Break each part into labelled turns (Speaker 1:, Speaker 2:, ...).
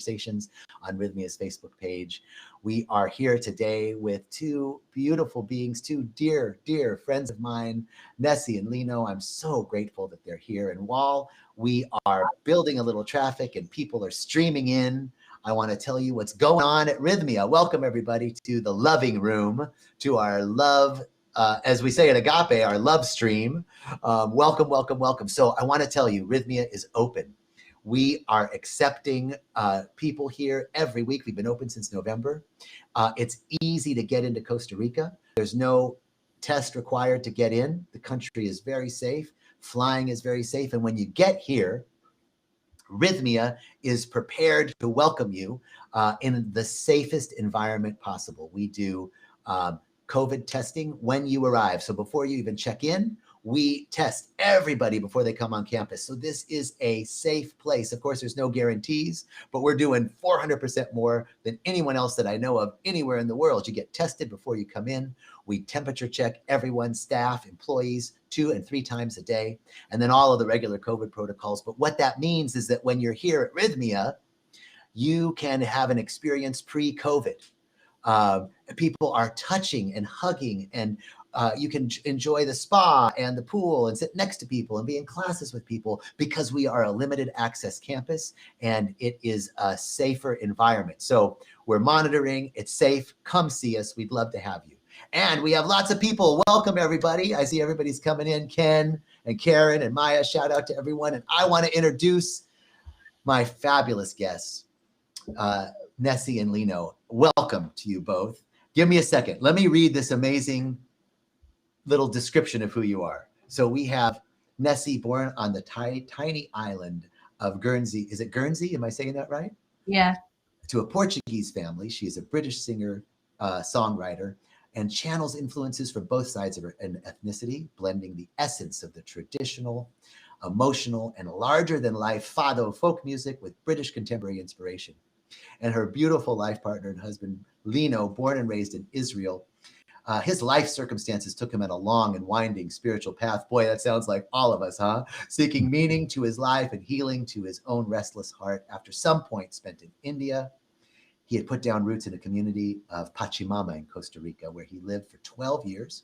Speaker 1: Conversations on Rythmia's Facebook page. We are here today with two beautiful beings, two dear, dear friends of mine, Nessie and Lino. I'm so grateful that they're here. And while we are building a little traffic and people are streaming in, I want to tell you what's going on at Rythmia. Welcome, everybody, to the loving room, to our love, as we say at Agape, our love stream. Welcome, welcome, welcome. So I want to tell you, Rythmia is open. We are accepting people here every week. We've been open since November. It's easy to get into Costa Rica. There's no test required to get in. The country is very safe. Flying is very safe. And when you get here, Rythmia is prepared to welcome you in the safest environment possible. We do COVID testing when you arrive. So before you even check in, we test everybody before they come on campus. So this is a safe place. Of course, there's no guarantees, but we're doing 400% more than anyone else that I know of anywhere in the world. You get tested before you come in. We temperature check everyone, staff, employees, 2 and 3 times a day, and then all of the regular COVID protocols. But what that means is that when you're here at Rythmia, you can have an experience pre-COVID. People are touching and hugging, and you can enjoy the spa and the pool and sit next to people and be in classes with people because we are a limited access campus and it is a safer environment. So we're monitoring, it's safe. Come see us. We'd love to have you. And we have lots of people. Welcome, everybody. I see everybody's coming in. Ken and Karen and Maya, shout out to everyone. And I want to introduce my fabulous guests, Nessie and Lino. Welcome to you both. Give me a second. Let me read this amazing little description of who you are. So we have Nessie, born on the tiny island of Guernsey. Is it Guernsey? Am I saying that right?
Speaker 2: Yeah.
Speaker 1: To a Portuguese family. She is a British singer, songwriter, and channels influences from both sides of her ethnicity, blending the essence of the traditional, emotional, and larger than life fado folk music with British contemporary inspiration. And her beautiful life partner and husband, Lino, born and raised in Israel. His life circumstances took him on a long and winding spiritual path. Boy, that sounds like all of us, huh? Seeking meaning to his life and healing to his own restless heart. After some point spent in India, he had put down roots in a community of Pachamama in Costa Rica, where he lived for 12 years.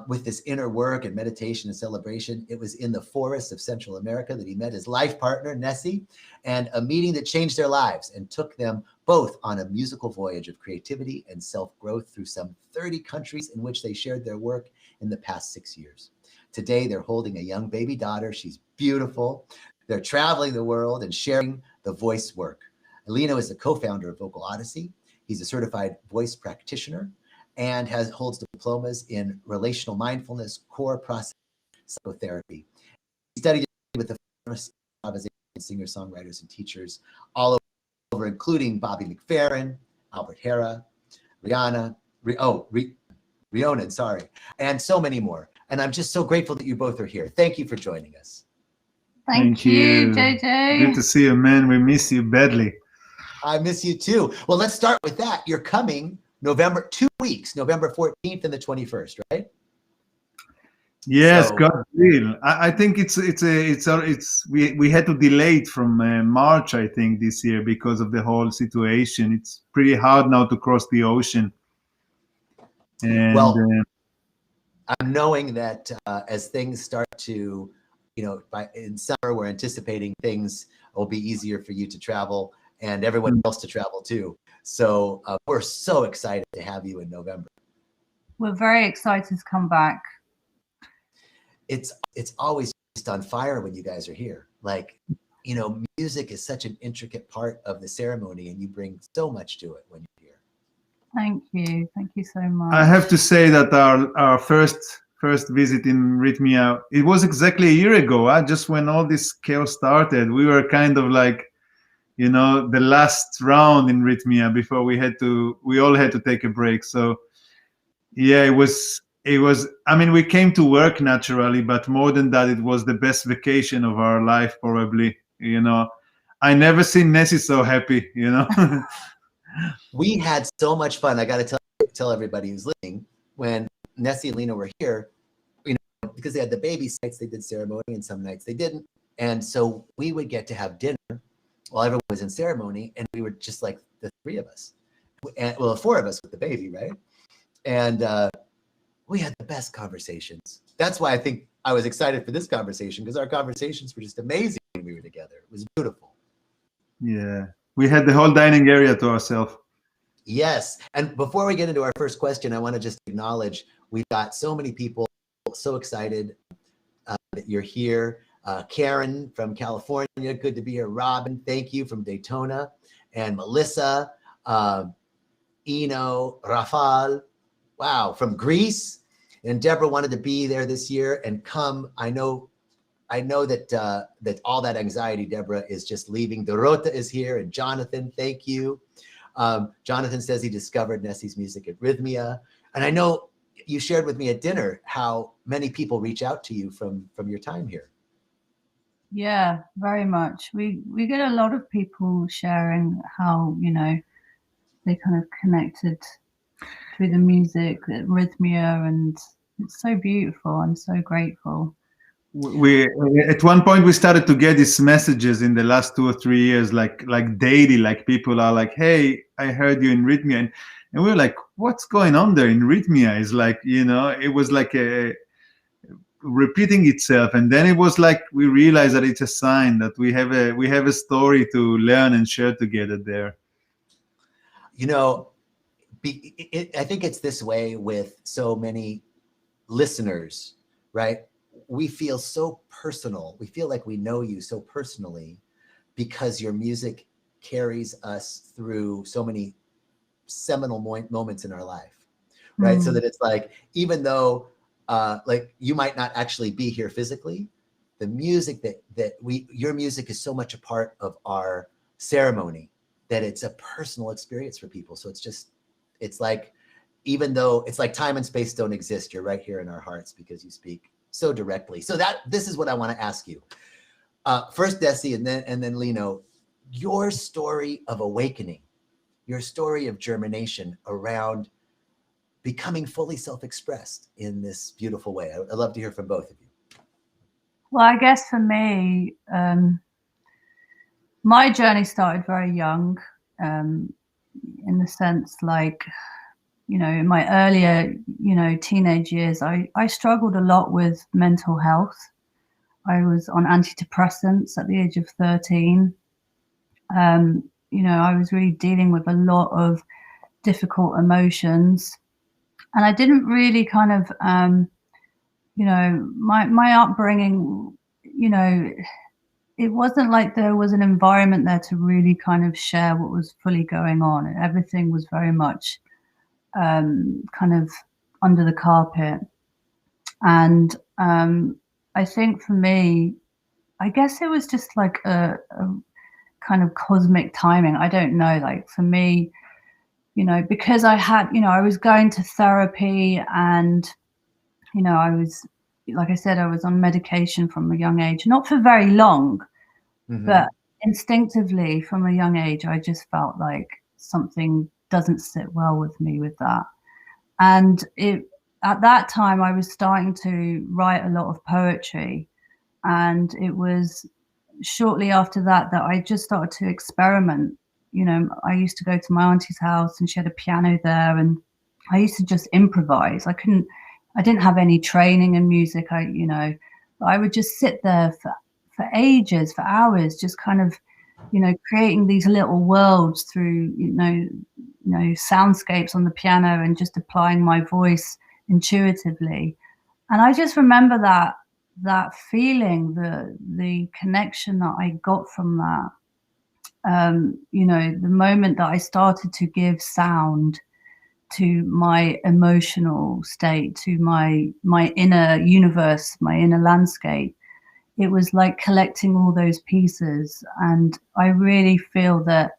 Speaker 1: With this inner work and meditation and celebration, it was in the forests of Central America that he met his life partner, Nessie, and a meeting that changed their lives and took them both on a musical voyage of creativity and self-growth through some 30 countries in which they shared their work in the past 6 years. Today, they're holding a young baby daughter. She's beautiful. They're traveling the world and sharing the voice work. Lino is the co-founder of Vocal Odyssey. He's a certified voice practitioner and holds diplomas in relational mindfulness, core process, psychotherapy. He studied with the improvisation singer-songwriters and teachers all over, including Bobby McFerrin, Albert Hera, Rhiannon, and so many more. And I'm just so grateful that you both are here. Thank you for joining us.
Speaker 2: Thank you, JJ.
Speaker 3: Good to see you, man. We miss you badly.
Speaker 1: I miss you too. Well, let's start with that. You're coming November 2 weeks, November 14th and the 21st, right?
Speaker 3: Yes,
Speaker 1: So,
Speaker 3: God will. I think we had to delay it from March, I think, this year because of the whole situation. It's pretty hard now to cross the ocean. And,
Speaker 1: well, I'm knowing that as things start to, in summer, we're anticipating things will be easier for you to travel and everyone else to travel too. So we're so excited to have you in November.
Speaker 2: We're very excited to come back.
Speaker 1: It's always just on fire when you guys are here. Like, music is such an intricate part of the ceremony and you bring so much to it when you're here.
Speaker 2: Thank you. Thank you so much.
Speaker 3: I have to say that our first visit in Rythmia, it was exactly a year ago. Just when all this chaos started, we were kind of like, the last round in Rythmia before we all had to take a break. So yeah, it was, I mean, we came to work naturally, but more than that, it was the best vacation of our life, probably. I never seen Nessie so happy,
Speaker 1: We had so much fun. I got to tell everybody who's listening, when Nessie and Lino were here, because they had the baby nights, they did ceremony and some nights they didn't. And so we would get to have dinner while everyone was in ceremony, and we were just like the three of us, and well, the four of us with the baby, right? And we had the best conversations. That's why I think I was excited for this conversation, because our conversations were just amazing when we were together. It was beautiful.
Speaker 3: Yeah, we had the whole dining area to ourselves.
Speaker 1: Yes. And before we get into our first question, I want to just acknowledge we've got so many people so excited that you're here. Karen from California, good to be here. Robin, thank you, from Daytona. And Melissa, Eno, Rafal, wow, from Greece. And Deborah wanted to be there this year and come. I know that that all that anxiety, Deborah, is just leaving. Dorota is here, and Jonathan, thank you. Jonathan says he discovered Nessi's music at Rythmia. And I know you shared with me at dinner how many people reach out to you from your time here.
Speaker 2: Yeah, very much. We get a lot of people sharing how, you know, they kind of connected through the music at Rythmia, and it's so beautiful. I'm so grateful.
Speaker 3: We at one point we started to get these messages in the last 2 or 3 years, like daily, like people are like, hey, I heard you in Rythmia, and we were like, what's going on there in Rythmia? It's like, you know, it was like a repeating itself, and then it was like we realized that it's a sign that we have a story to learn and share together there.
Speaker 1: You know, I think it's this way with so many listeners, right? We feel so personal. We feel like we know you so personally because your music carries us through so many seminal moments in our life, right? So that it's like, even though like you might not actually be here physically, the music your music is so much a part of our ceremony that it's a personal experience for people. So it's like, even though it's like time and space don't exist, you're right here in our hearts because you speak so directly. So this is what I want to ask you. First, Nessi, and then Lino, your story of awakening, your story of germination around becoming fully self-expressed in this beautiful way. I'd love to hear from both of you.
Speaker 2: Well, I guess for me, my journey started very young, in the sense, like, you know, in my earlier, you know, teenage years, I struggled a lot with mental health. I was on antidepressants at the age of 13. You know, I was really dealing with a lot of difficult emotions, and I didn't really kind of, you know, my upbringing, you know, it wasn't like there was an environment there to really kind of share what was fully going on. And everything was very much kind of under the carpet. And I think for me, I guess it was just like a kind of cosmic timing. I don't know, like for me, you know, because I had, you know, I was going to therapy, and, you know, I was, like I said, I was on medication from a young age, not for very long, but instinctively from a young age, I just felt like something doesn't sit well with me with that. And at that time, I was starting to write a lot of poetry. And it was shortly after that I just started to experiment. You know, I used to go to my auntie's house, and she had a piano there, and I used to just improvise. I didn't have any training in music. You know, I would just sit there for ages, for hours, just kind of, you know, creating these little worlds through, you know, soundscapes on the piano, and just applying my voice intuitively. And I just remember that feeling, the connection that I got from that. You know, the moment that I started to give sound to my emotional state, to my inner universe, my inner landscape, it was like collecting all those pieces. And I really feel that,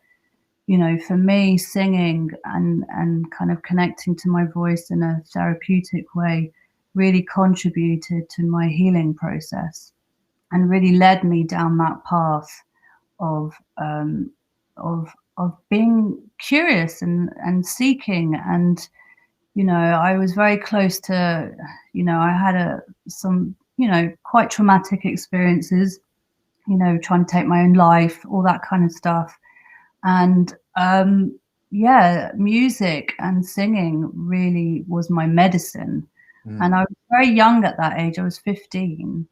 Speaker 2: you know, for me, singing and kind of connecting to my voice in a therapeutic way really contributed to my healing process, and really led me down that path of being curious and seeking. And, you know, I was very close to, you know, I had some, you know, quite traumatic experiences, you know, trying to take my own life, all that kind of stuff. And yeah, music and singing really was my medicine. And I was very young at that age. I was 15.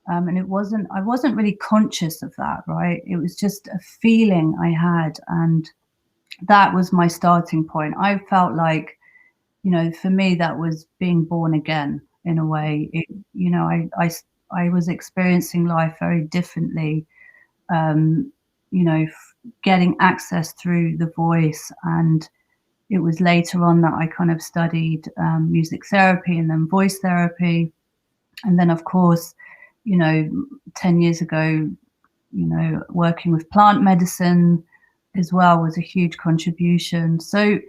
Speaker 2: And I wasn't really conscious of that, right? It was just a feeling I had. And that was my starting point. I felt like, you know, for me, that was being born again in a way. You know, I was experiencing life very differently, you know, getting access through the voice. And it was later on that I kind of studied music therapy and then voice therapy. And then, of course, you know, 10 years ago, you know, working with plant medicine as well was a huge contribution. So,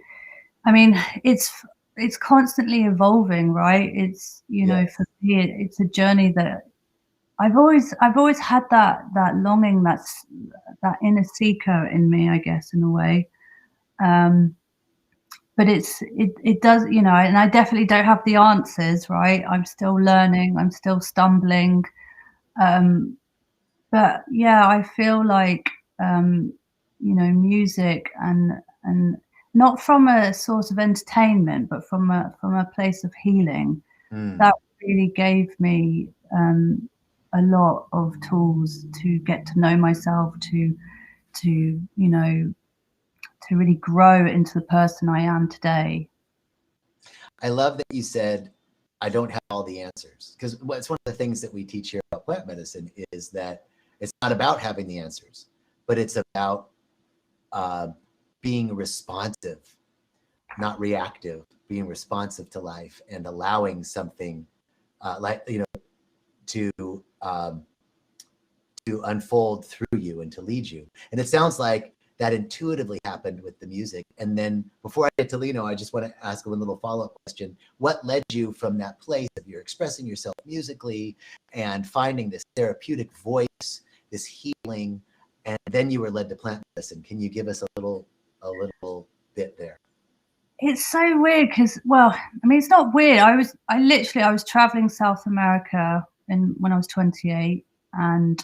Speaker 2: I mean, it's constantly evolving, right? It's, you know, for me, it's a journey that I've always had that longing, that inner seeker in me, I guess, in a way. But it does, you know, and I definitely don't have the answers, right? I'm still learning, I'm still stumbling. But yeah, I feel like, you know, music and not from a source of entertainment, but from a place of healing, that really gave me a lot of tools to get to know myself, to you know, to really grow into the person I am today.
Speaker 1: I love that you said, I don't have all the answers, because it's one of the things that we teach here about plant medicine is that it's not about having the answers, but it's about being responsive, not reactive, being responsive to life and allowing something like, you know, to unfold through you and to lead you. And it sounds like that intuitively happened with the music. And then before I get to Lino, I just want to ask a little follow-up question. What led you from that place of you're expressing yourself musically and finding this therapeutic voice, this healing, and then you were led to plant medicine? Can you give us a little bit there?
Speaker 2: It's so weird because, well, I mean, it's not weird. I was traveling South America when I was 28, and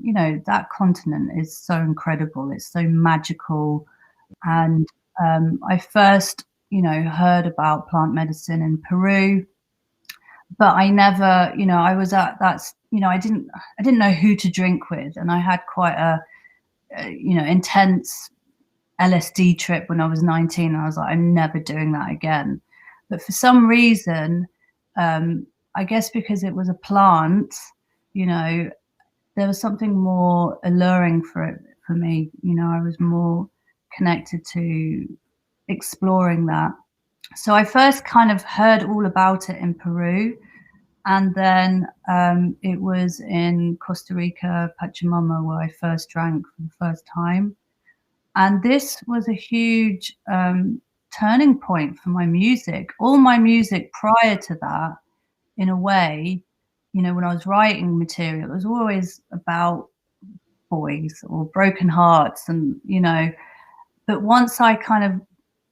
Speaker 2: you know, that continent is so incredible. It's so magical. And I first, you know, heard about plant medicine in Peru, but I never, you know, I was at that's, you know, I didn't know who to drink with, and I had quite a you know, intense LSD trip when I was 19. I was like, I'm never doing that again. But for some reason, I guess because it was a plant, you know, there was something more alluring for me. You know, I was more connected to exploring that. So I first kind of heard all about it in Peru. And then it was in Costa Rica, Pachamama, where I first drank for the first time. And this was a huge turning point for my music. All my music prior to that, in a way, you know, when I was writing material, it was always about boys or broken hearts, and, you know, but once I kind of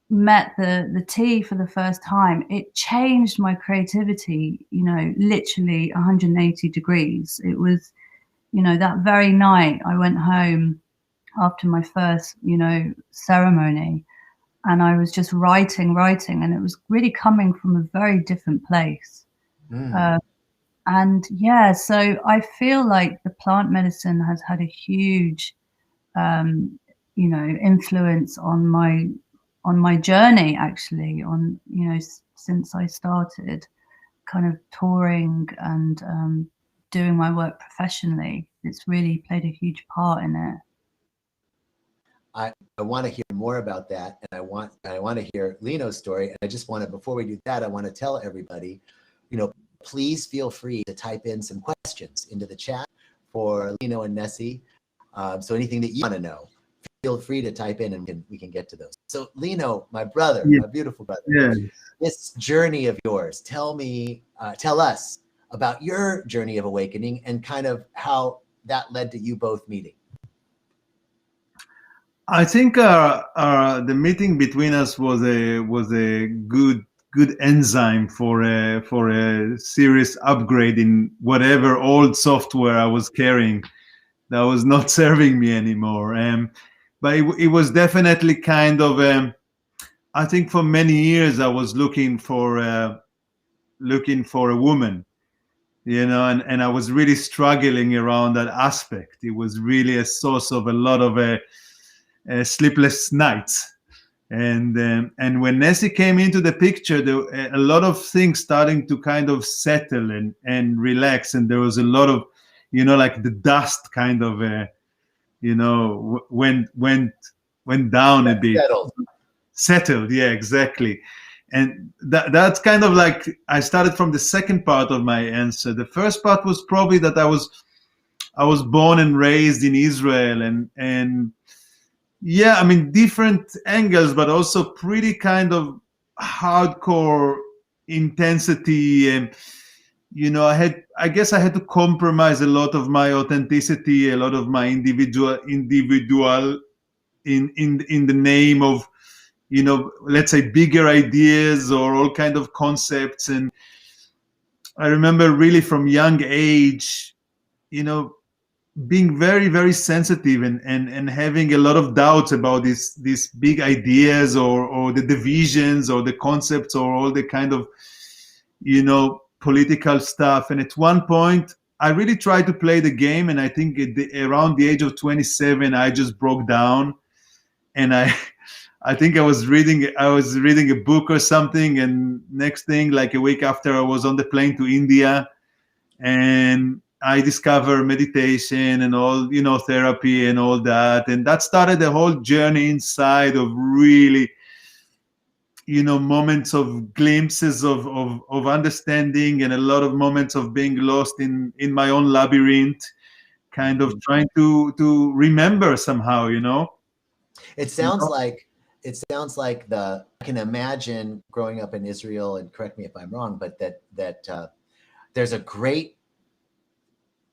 Speaker 2: met the tea for the first time, it changed my creativity, you know, literally 180 degrees. It was, you know, that very night I went home after my first, you know, ceremony, and I was just writing, and it was really coming from a very different place. And yeah, so I feel like the plant medicine has had a huge, you know, influence on my journey, actually, on, you know, since I started kind of touring and doing my work professionally. It's really played a huge part in it.
Speaker 1: I want to hear more about that, and I want to hear Lino's story. And I just want to, before we do that, I want to tell everybody, you know, please feel free to type in some questions into the chat for Lino and Nessie. So anything that you want to know, feel free to type in, and we can get to those. So Lino, my brother, my beautiful brother, this journey of yours, tell us about your journey of awakening and kind of how that led to you both meeting.
Speaker 3: I think the meeting between us was a good enzyme for a serious upgrade in whatever old software I was carrying. that was not serving me anymore. But it was definitely kind of, I think for many years I was looking for a woman, and I was really struggling around that aspect. It was really a source of a lot of sleepless nights. And when Nessie came into the picture, there were a lot of things starting to kind of settle and relax, and there was a lot of, like the dust kind of, went down a bit. Settled, yeah, exactly. And that's kind of like, I started from the second part of my answer. The first part was probably that I was born and raised in Israel, and yeah, I mean, different angles, but also pretty kind of hardcore intensity. And, I guess I had to compromise a lot of my authenticity, a lot of my individual in the name of, let's say, bigger ideas or all kind of concepts. And I remember really from young age, being very, very sensitive and having a lot of doubts about these big ideas or the divisions or the concepts or all the kind of, political stuff. And at one point, I really tried to play the game. And I think around the age of 27, I just broke down. And I think I was reading a book or something. And next thing, like a week after, I was on the plane to India. And I discovered meditation and all, therapy and all that. And that started the whole journey inside of really, moments of glimpses of understanding, and a lot of moments of being lost in my own labyrinth, kind of trying to remember somehow,
Speaker 1: It sounds like I can imagine growing up in Israel, and correct me if I'm wrong, but that there's a great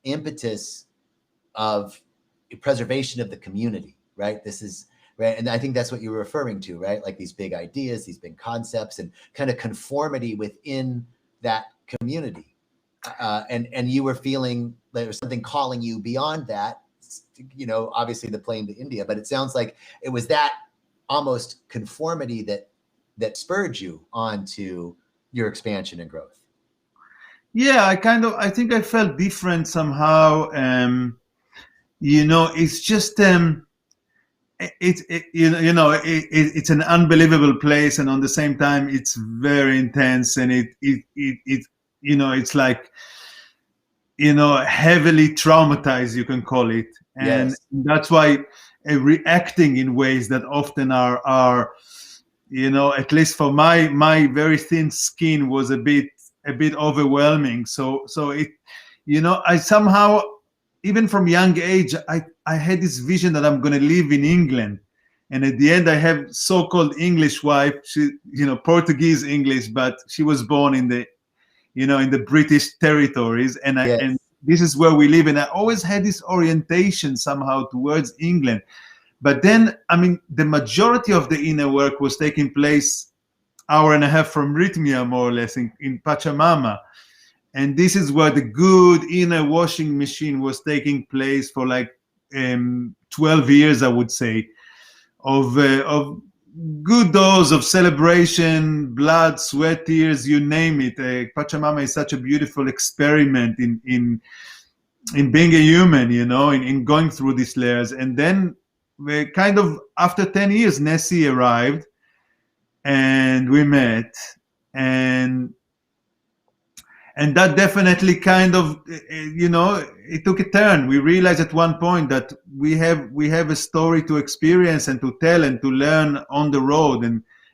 Speaker 1: impetus of preservation of the community, right? This is right, and I think that's what you were referring to, right? Like these big ideas, these big concepts, and kind of conformity within that community. And you were feeling there was something calling you beyond that. Obviously the plane to India, but it sounds like it was that almost conformity that spurred you onto your expansion and growth.
Speaker 3: Yeah, I think I felt different somehow. It's just it's an unbelievable place, and on the same time it's very intense, and it it's like, heavily traumatized, you can call it. And
Speaker 1: yes.
Speaker 3: That's why reacting in ways that often are at least for my very thin skin was a bit overwhelming. So it, I somehow, even from young age, I had this vision that I'm going to live in England. And at the end, I have so-called English wife, she, Portuguese English, but she was born in the, in the British territories. And
Speaker 1: yes.
Speaker 3: And this is where we live. And I always had this orientation somehow towards England. But then, I mean, the majority of the inner work was taking place hour and a half from Rythmia, more or less, in Pachamama. And this is where the good inner washing machine was taking place for like 12 years, I would say, of good dose of celebration, blood, sweat, tears, you name it. Pachamama is such a beautiful experiment in being a human, in going through these layers. And then we kind of, after 10 years, Nessie arrived and we met, and that definitely kind of, it took a turn. We realized at one point that we have a story to experience and to tell and to learn on the road.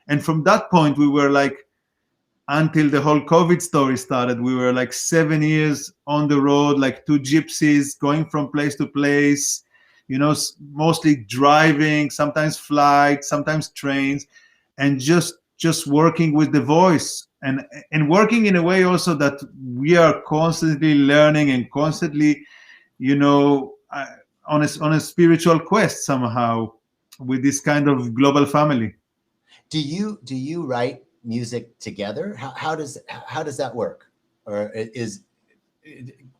Speaker 3: And from that point, we were like, until the whole COVID story started, we were like 7 years on the road, like two gypsies going from place to place, mostly driving, sometimes flights, sometimes trains, and just working with the voice. And working in a way also that we are constantly learning and constantly, on a spiritual quest somehow with this kind of global family.
Speaker 1: Do you write music together? How does that work? Or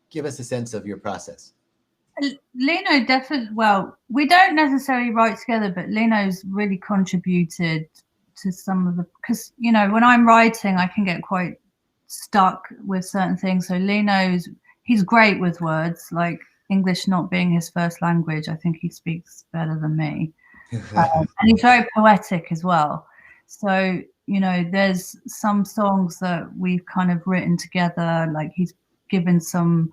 Speaker 1: give us a sense of your process.
Speaker 2: Lino definitely. Well, we don't necessarily write together, but Lino's really contributed to some of the, because you know when I'm writing, I can get quite stuck with certain things. So he's great with words, like English not being his first language. I think he speaks better than me, and he's very poetic as well. So you know, there's some songs that we've kind of written together. Like he's given some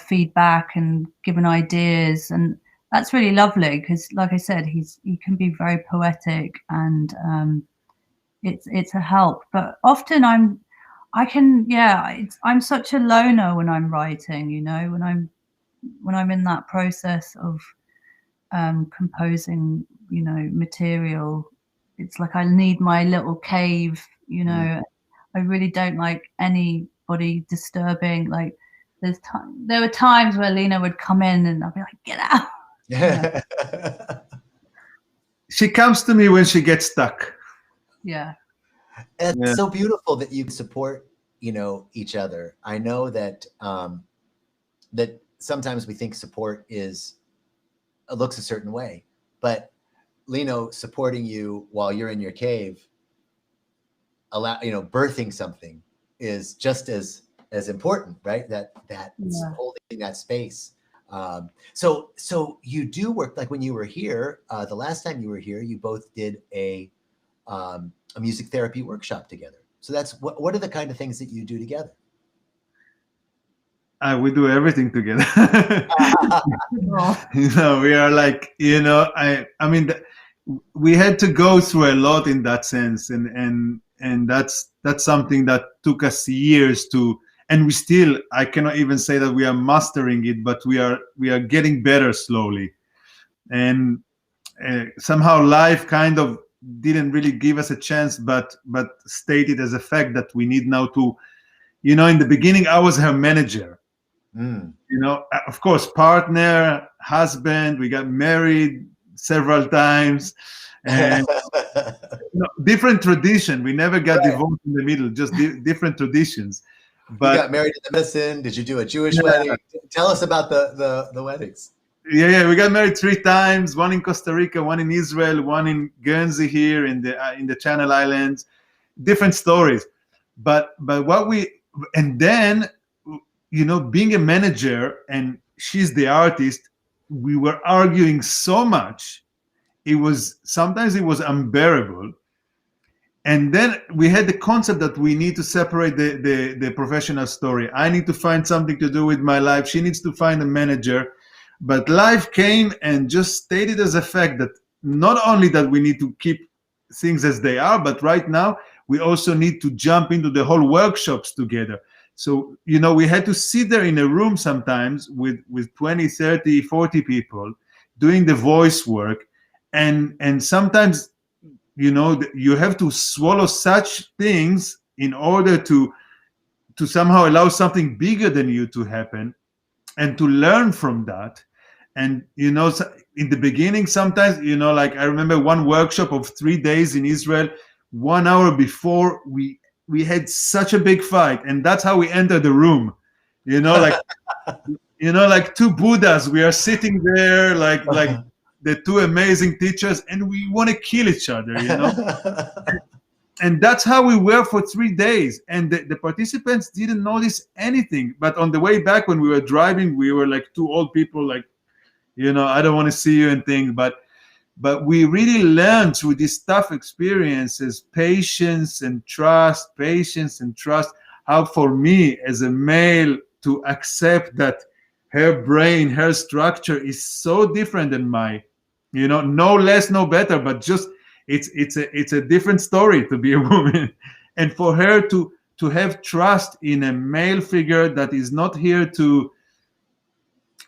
Speaker 2: feedback and given ideas, and that's really lovely because like I said, he can be very poetic, and it's a help. But often I'm such a loner when I'm writing, you know, when I'm in that process of composing, you know, material. It's like I need my little cave, you know. I really don't like anybody disturbing. Like there were times where Lino would come in and I'd be like, get out.
Speaker 1: Yeah.
Speaker 3: She comes to me when she gets stuck.
Speaker 2: Yeah.
Speaker 1: It's so beautiful that you support, you know, each other. I know that that sometimes we think support looks a certain way, but Lino supporting you while you're in your cave, birthing something is just as important, right? That holding that space. So you do work, like when you were here, the last time you were here, you both did a music therapy workshop together. So that's what are the kind of things that you do together?
Speaker 3: We do everything together. You know, we are like, you know, I mean, we had to go through a lot in that sense, and that's something that took us years to, and I cannot even say that we are mastering it, but we are getting better slowly, and somehow life kind of didn't really give us a chance, but stated as a fact that we need now to, you know, in the beginning I was her manager. You know, of course, partner, husband, we got married several times, and you know, different tradition. We never got divorced in the middle, just different traditions. But
Speaker 1: you got married in the Medicine. Did you do a Jewish wedding? Tell us about the weddings.
Speaker 3: Yeah, we got married 3 times, one in Costa Rica, one in Israel, one in Guernsey here in the Channel Islands. Different stories. But and then, you know, being a manager and she's the artist, we were arguing so much. Sometimes it was unbearable. And then we had the concept that we need to separate the professional story. I need to find something to do with my life. She needs to find a manager. But life came and just stated as a fact that not only that we need to keep things as they are, but right now we also need to jump into the whole workshops together. So, you know, we had to sit there in a room sometimes with 20, 30, 40 people doing the voice work. And sometimes, you know, you have to swallow such things in order to somehow allow something bigger than you to happen and to learn from that. And, you know, in the beginning, sometimes, you know, like I remember one workshop of 3 days in Israel, 1 hour before we had such a big fight, and that's how we entered the room, you know, like you know, like 2 Buddhas. We are sitting there like the 2 amazing teachers, and we want to kill each other, you know. And that's how we were for 3 days, and the participants didn't notice anything. But on the way back, when we were driving, we were like 2 old people, like, you know, I don't want to see you and things. But we really learned through these tough experiences, patience and trust, how for me as a male to accept that her brain, her structure is so different than mine, you know, no less, no better, but just it's a different story to be a woman. And for her to have trust in a male figure that is not here to,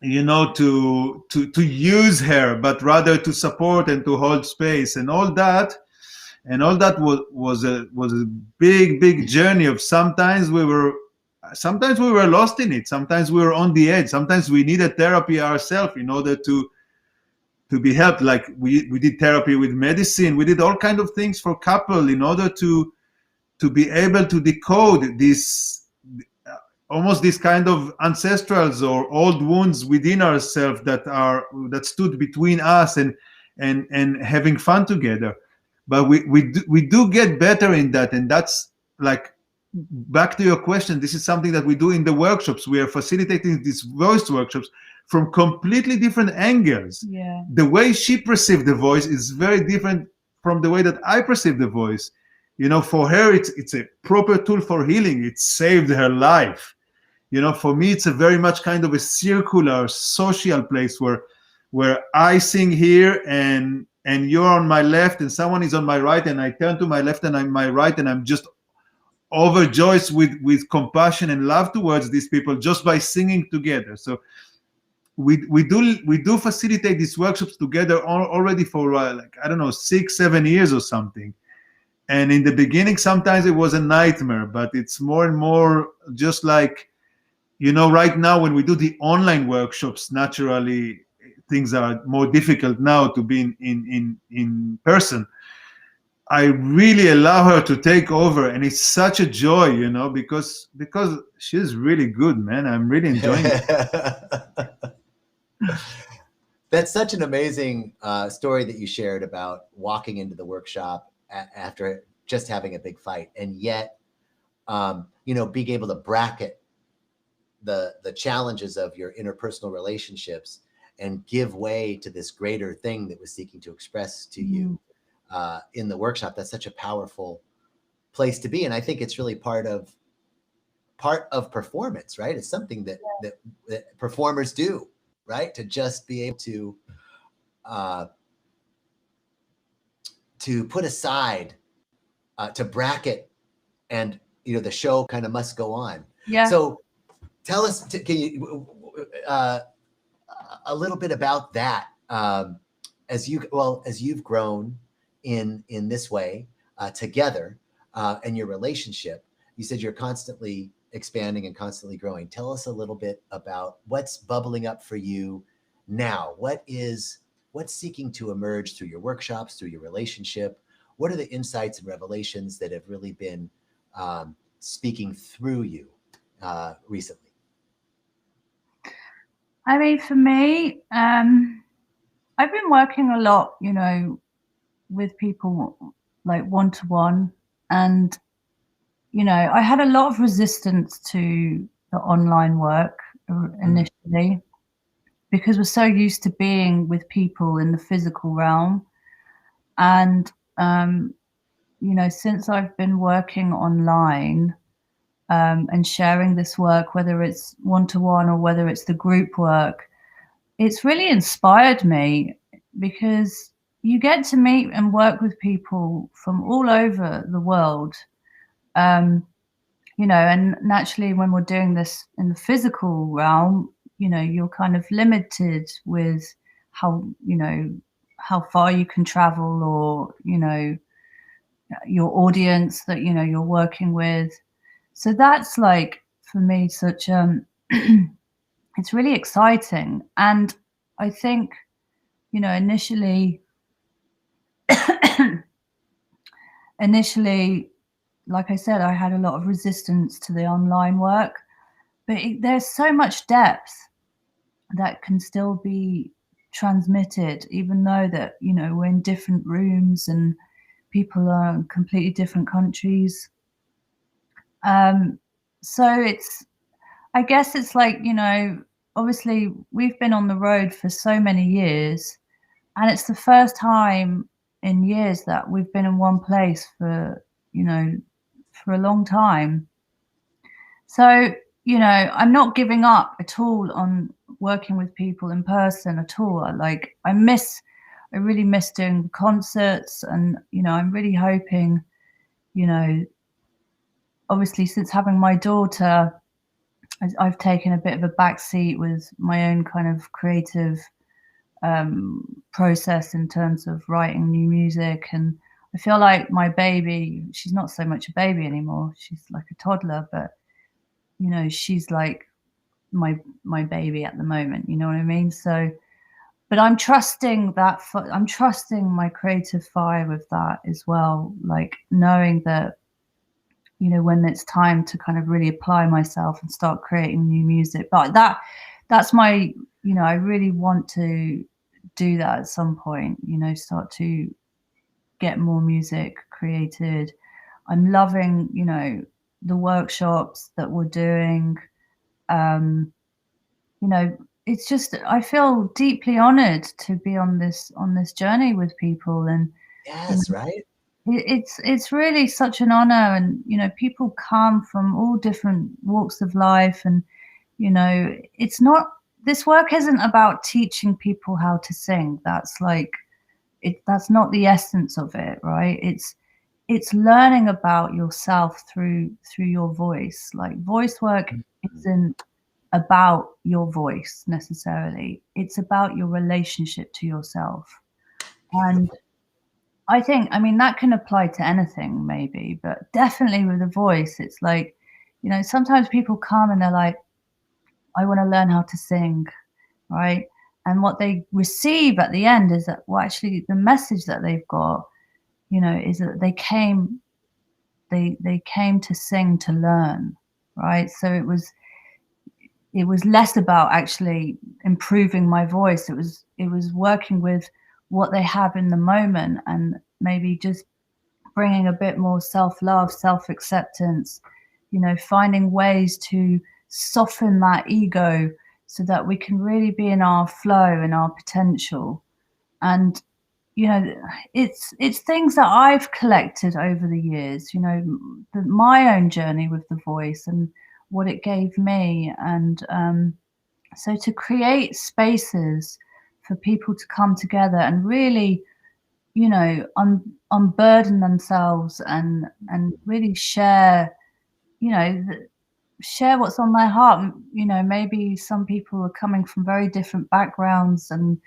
Speaker 3: you know, to use her, but rather to support and to hold space, and all that was a big journey of sometimes we were lost in it, sometimes we were on the edge, sometimes we needed therapy ourselves in order to be helped. Like we did therapy with medicine, we did all kind of things for couple in order to be able to decode this almost this kind of ancestrals or old wounds within ourselves that stood between us and having fun together. But we do get better in that, and that's like, back to your question, this is something that we do in the workshops. We are facilitating these voice workshops from completely different angles.
Speaker 2: Yeah.
Speaker 3: The way she perceived the voice is very different from the way that I perceive the voice. You know, for her, it's a proper tool for healing. It saved her life. You know, for me, it's a very much kind of a circular social place where I sing here and you're on my left and someone is on my right, and I turn to my left and I'm my right, and I'm just overjoyed with compassion and love towards these people just by singing together. So we do facilitate these workshops together already for like, I don't know, 6-7 years or something. And in the beginning, sometimes it was a nightmare, but it's more and more just like, you know, right now when we do the online workshops, naturally things are more difficult now to be in person. I really allow her to take over, and it's such a joy, you know, because she's really good, man. I'm really enjoying it.
Speaker 1: That's such an amazing story that you shared about walking into the workshop after just having a big fight, and yet, you know, being able to bracket the challenges of your interpersonal relationships and give way to this greater thing that was seeking to express to you in the workshop. That's such a powerful place to be, and I think it's really part of performance, right? It's something that performers do, right? To just be able to put aside, to bracket, and you know, the show kind of must go on.
Speaker 2: Yeah.
Speaker 1: So tell us, can you a little bit about that, as you've grown in this way together, and your relationship. You said you're constantly expanding and constantly growing. Tell us a little bit about what's bubbling up for you now. What's seeking to emerge through your workshops, through your relationship? What are the insights and revelations that have really been speaking through you recently?
Speaker 2: I mean, for me, I've been working a lot, you know, with people like one-to-one, and you know, I had a lot of resistance to the online work initially, because we're so used to being with people in the physical realm. And you know, since I've been working online and sharing this work, whether it's one-to-one or whether it's the group work, it's really inspired me, because you get to meet and work with people from all over the world. You know, and naturally when we're doing this in the physical realm, you know, you're kind of limited with how, you know, how far you can travel, or, you know, your audience that, you know, you're working with. So that's like, for me, such it's really exciting. And I think, you know, initially, like I said, I had a lot of resistance to the online work, but there's so much depth that can still be transmitted, even though that, you know, we're in different rooms and people are in completely different countries. So I guess it's like, you know, obviously we've been on the road for so many years, and it's the first time in years that we've been in one place for, you know, for a long time. So, you know, I'm not giving up at all on working with people in person at all. I really miss doing concerts, and, you know, I'm really hoping, you know, obviously since having my daughter, I've taken a bit of a backseat with my own kind of creative process in terms of writing new music. And I feel like my baby, she's not so much a baby anymore. She's like a toddler, but, you know, she's like my baby at the moment, you know what I mean? So, but I'm trusting that, I'm trusting my creative fire with that as well, like knowing that you know, when it's time to kind of really apply myself and start creating new music. But that's my, you know, I really want to do that at some point, you know, start to get more music created. I'm loving, you know, the workshops that we're doing. You know, it's just, I feel deeply honored to be on this journey with people. And
Speaker 1: Yes,
Speaker 2: you know,
Speaker 1: right?
Speaker 2: it's really such an honor. And you know, people come from all different walks of life, and you know, it's not, this work isn't about teaching people how to sing. That's like that's not the essence of it, right? It's learning about yourself through your voice. Like voice work isn't about your voice necessarily. It's about your relationship to yourself. And
Speaker 1: Beautiful.
Speaker 2: I think, I mean, that can apply to anything maybe, but definitely with a voice, it's like, you know, sometimes people come and they're like, I want to learn how to sing, right? And what they receive at the end is that, well, actually, the message that they've got, you know, is that they came to sing to learn, right? So it was less about actually improving my voice. It was working with what they have in the moment, and maybe just bringing a bit more self-love, self-acceptance, you know, finding ways to soften that ego so that we can really be in our flow and our potential. And you know, it's things that I've collected over the years, you know, my own journey with the voice and what it gave me. And so to create spaces for people to come together and really, you know, unburden themselves and really share, you know, share what's on their heart. You know, maybe some people are coming from very different backgrounds, and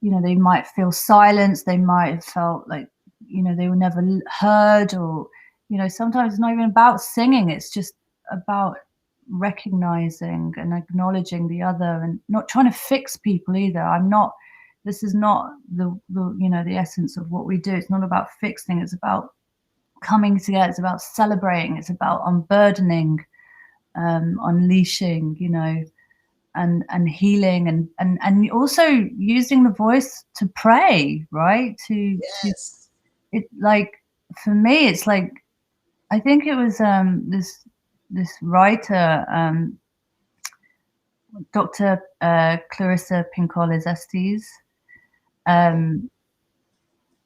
Speaker 2: you know, they might feel silenced, they might have felt like, you know, they were never heard, or you know, sometimes it's not even about singing, it's just about recognizing and acknowledging the other and not trying to fix people either. This is not the you know, the essence of what we do. It's not about fixing, it's about coming together, it's about celebrating, it's about unburdening, unleashing, you know, and healing, and also using the voice to pray, right? To
Speaker 1: Yes.
Speaker 2: it, like for me, it's like, I think it was this writer, Dr. Clarissa Pinkoles Estes.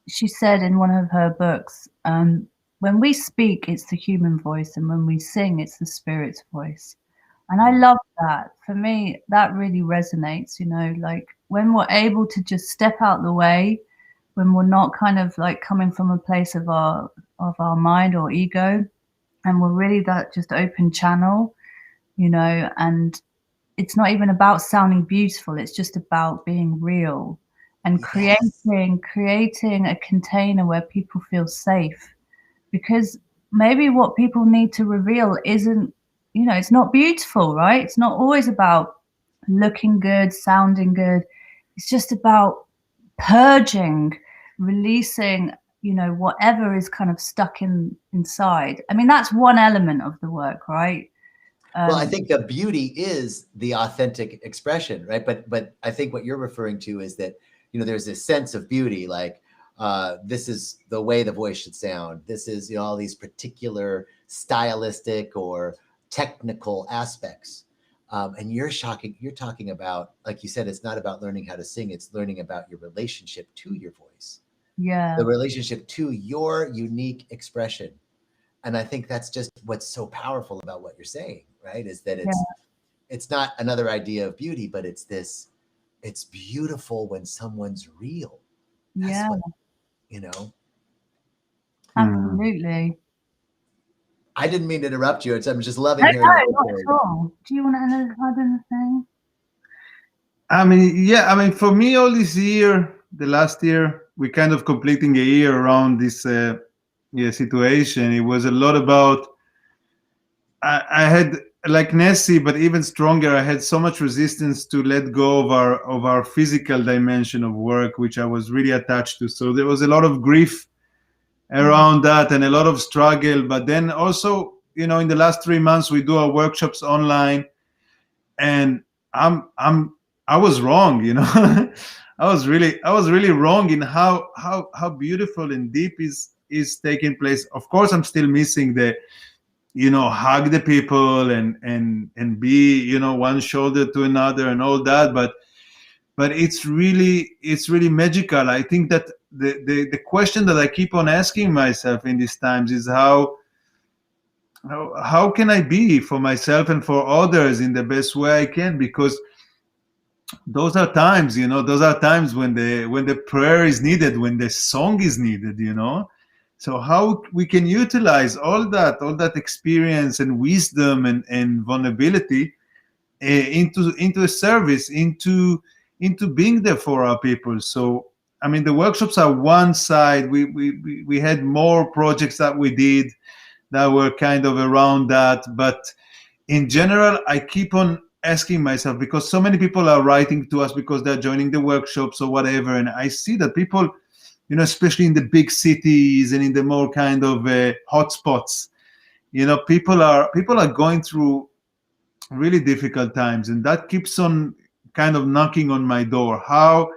Speaker 2: She said in one of her books, when we speak, it's the human voice, and when we sing, it's the spirit's voice. And I love that. For me, that really resonates, you know, like when we're able to just step out the way, when we're not kind of like coming from a place of our mind or ego, and we're really that just open channel, you know, and it's not even about sounding beautiful, it's just about being real and
Speaker 1: Yes.
Speaker 2: creating a container where people feel safe. Because maybe what people need to reveal isn't, you know, it's not beautiful, right? It's not always about looking good, sounding good. It's just about purging, releasing, you know, whatever is kind of stuck inside. I mean, that's one element of the work, right?
Speaker 1: Well, I think the beauty is the authentic expression, right? But I think what you're referring to is that, you know, there's this sense of beauty, like this is the way the voice should sound. This is, you know, all these particular stylistic or technical aspects. And you're talking about, like you said, it's not about learning how to sing, it's learning about your relationship to your voice,
Speaker 2: Yeah.
Speaker 1: the relationship to your unique expression. And I think that's just what's so powerful about what you're saying, right? Is that
Speaker 2: Yeah.
Speaker 1: it's not another idea of beauty, but it's this, it's beautiful when someone's real. That's
Speaker 2: Yeah.
Speaker 1: what, you know.
Speaker 2: Absolutely.
Speaker 1: I didn't mean to interrupt you. I'm just loving
Speaker 2: No,
Speaker 1: hearing what
Speaker 2: not
Speaker 1: you're saying.
Speaker 2: at all. Do you want to add anything?
Speaker 3: I mean, yeah, I mean, for me, all this year, the last year, we kind of completing a year around this situation. It was a lot about, I had, like Nessie, but even stronger, I had so much resistance to let go of our physical dimension of work, which I was really attached to. So there was a lot of grief around that, and a lot of struggle. But then also, you know, in the last 3 months, we do our workshops online, and I was wrong, you know. I was really wrong in how beautiful and deep is taking place. Of course, I'm still missing the, you know, hug the people and be, you know, one shoulder to another and all that, but it's really magical. I think that the question that I keep on asking myself in these times is how can I be for myself and for others in the best way I can, because those are times, you know, those are times when the prayer is needed, when the song is needed, you know. So how we can utilize all that experience and wisdom and vulnerability into a service, into being there for our people. So I mean, the workshops are one side. We had more projects that we did that were kind of around that, but in general, I keep on asking myself, because so many people are writing to us because they're joining the workshops or whatever, and I see that people, you know, especially in the big cities and in the more kind of hotspots, you know, people are going through really difficult times, and that keeps on kind of knocking on my door. How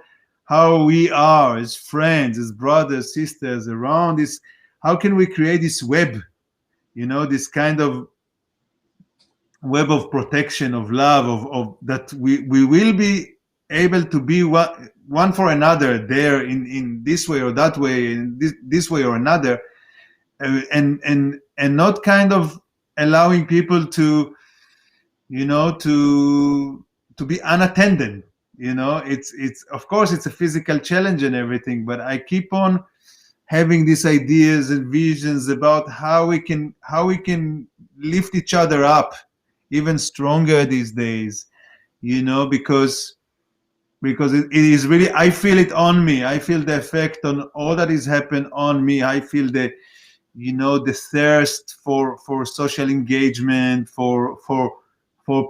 Speaker 3: we are as friends, as brothers, sisters around this, how can we create this web, you know, this kind of web of protection, of love, of that we will be able to be one for another there in this way or that way, in this way or another, and not kind of allowing people to, you know, to be unattended. You know, it's of course it's a physical challenge and everything, but I keep on having these ideas and visions about how we can lift each other up even stronger these days, you know, because it is really, I feel it on me. I feel the effect on all that is happened on me. I feel the, you know, the thirst for social engagement, for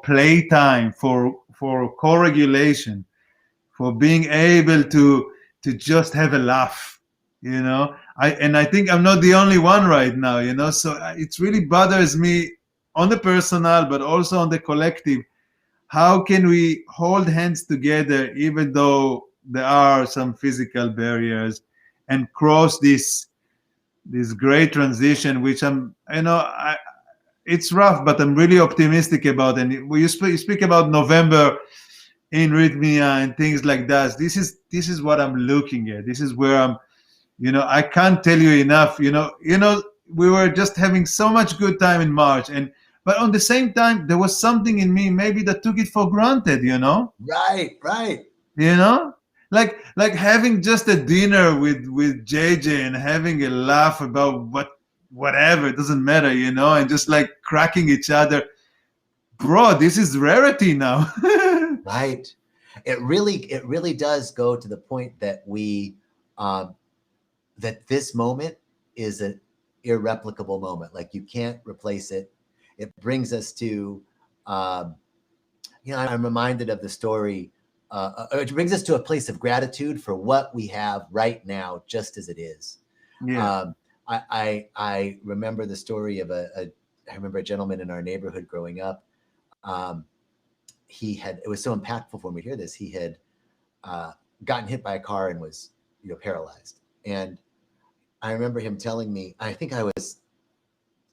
Speaker 3: playtime, for co-regulation, for being able to just have a laugh, you know. I think I'm not the only one right now, you know. So it really bothers me on the personal, but also on the collective. How can we hold hands together, even though there are some physical barriers, and cross this great transition, which it's rough, but I'm really optimistic about. And when you speak about November in Rythmia and things like that, this is what I'm looking at. This is where I'm, you know, I can't tell you enough. You know, we were just having so much good time in March, but on the same time, there was something in me maybe that took it for granted, you know?
Speaker 1: Right.
Speaker 3: You know? Like having just a dinner with JJ and having a laugh about whatever, it doesn't matter, you know, and just like cracking each other. Bro, this is rarity now.
Speaker 1: Right. It really does go to the point that we, that this moment is an irreplicable moment. Like, you can't replace it. It brings us to, you know, I'm reminded of the story. It brings us to a place of gratitude for what we have right now, just as it is.
Speaker 3: Yeah.
Speaker 1: I remember the story of I remember a gentleman in our neighborhood growing up. It was so impactful for me to hear this. He had gotten hit by a car and was, you know, paralyzed. And I remember him telling me, I think I was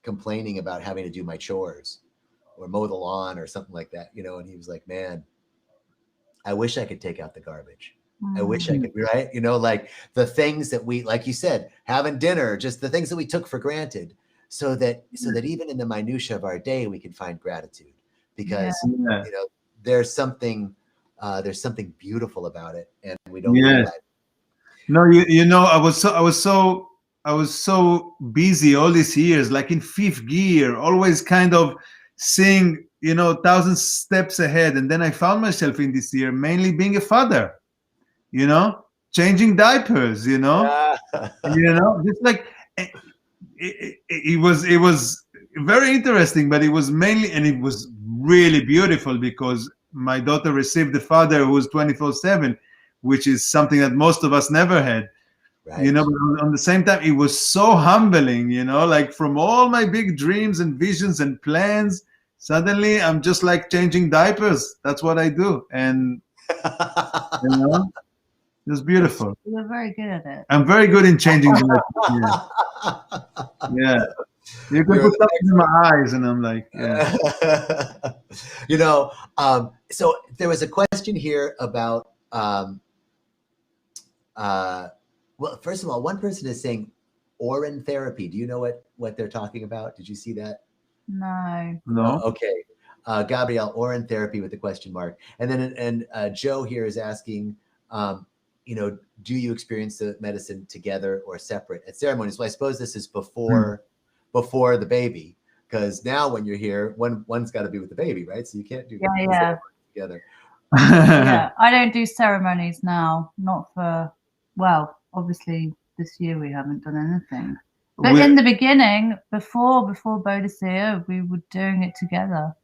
Speaker 1: complaining about having to do my chores or mow the lawn or something like that, you know, and he was like, man, I wish I could take out the garbage. I wish I could, right? You know, like the things that we, like you said, having dinner, just the things that we took for granted, so that even in the minutia of our day, we can find gratitude, because you know, there's something beautiful about it, and we don't realize it.
Speaker 3: No, you know, I was so busy all these years, like in fifth gear, always kind of seeing, you know, 1,000 steps ahead. And then I found myself in this year mainly being a father, you know, changing diapers, you know, you know, just like it was very interesting, but it was mainly, and it was really beautiful, because my daughter received a father who was 24/7, which is something that most of us never had. You know, but on the same time, it was so humbling, you know, like from all my big dreams and visions and plans, suddenly I'm just like changing diapers. That's what I do. And, you know, it's beautiful.
Speaker 2: You're very good at it.
Speaker 3: I'm very good in changing diapers. Yeah. You can put something in my eyes and I'm like, yeah.
Speaker 1: You know, so there was a question here about, well, first of all, one person is saying Oren therapy. Do you know what they're talking about? Did you see that?
Speaker 2: No.
Speaker 3: No.
Speaker 1: Okay. Gabrielle, Oren therapy with the question mark. And then Joe here is asking, you know, do you experience the medicine together or separate at ceremonies? Well, I suppose this is before the baby, because now when you're here, one's got to be with the baby, right? So you can't do the together.
Speaker 2: Yeah, I don't do ceremonies now. Not for, well, obviously this year we haven't done anything. But in the beginning, before Bodhisattva, we were doing it together.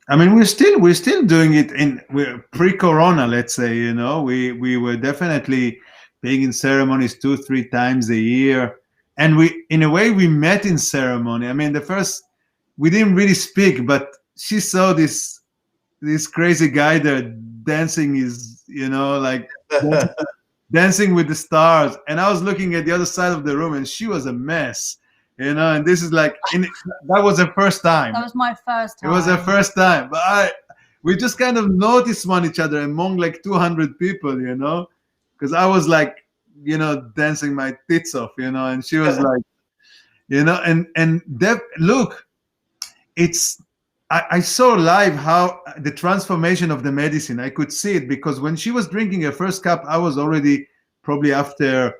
Speaker 3: I mean, we're still doing it we're pre-corona, let's say, you know, we were definitely being in ceremonies 2-3 times a year. And in a way, we met in ceremony. I mean, we didn't really speak, but she saw this crazy guy there dancing you know, like dancing with the stars. And I was looking at the other side of the room and she was a mess, you know, and this is like, that was her first time.
Speaker 2: That was my first time.
Speaker 3: It was her first time. But we just kind of noticed each other among like 200 people, you know, because I was like, you know, dancing my tits off, you know, and she was like, you know, and look, I saw live how the transformation of the medicine. I could see it because when she was drinking her first cup, I was already probably after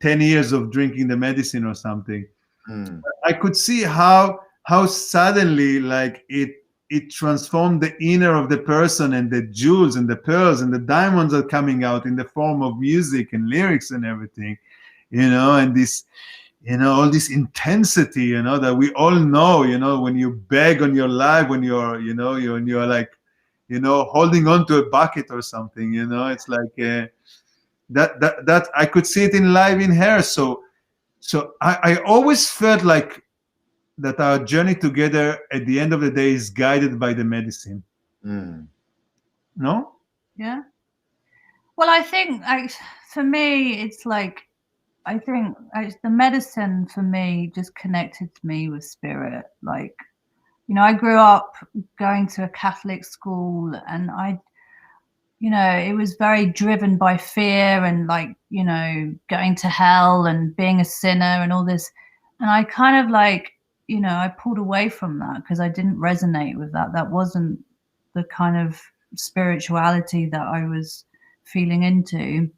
Speaker 3: 10 years of drinking the medicine or something. I could see how suddenly like it transformed the inner of the person, and the jewels and the pearls and the diamonds are coming out in the form of music and lyrics and everything, you know, and this, you know, all this intensity, you know, that we all know, you know, when you beg on your life, when you're, you know, you're like, you know, holding on to a bucket or something, you know, it's like that I could see it in live in her. So I always felt like that our journey together at the end of the day is guided by the medicine. No?
Speaker 2: Yeah. Well, I think for me, it's like, I think the medicine for me just connected me with spirit. Like, you know, I grew up going to a Catholic school, and you know, it was very driven by fear and like, you know, going to hell and being a sinner and all this. And I kind of like, you know, I pulled away from that because I didn't resonate with that. That wasn't the kind of spirituality that I was feeling into.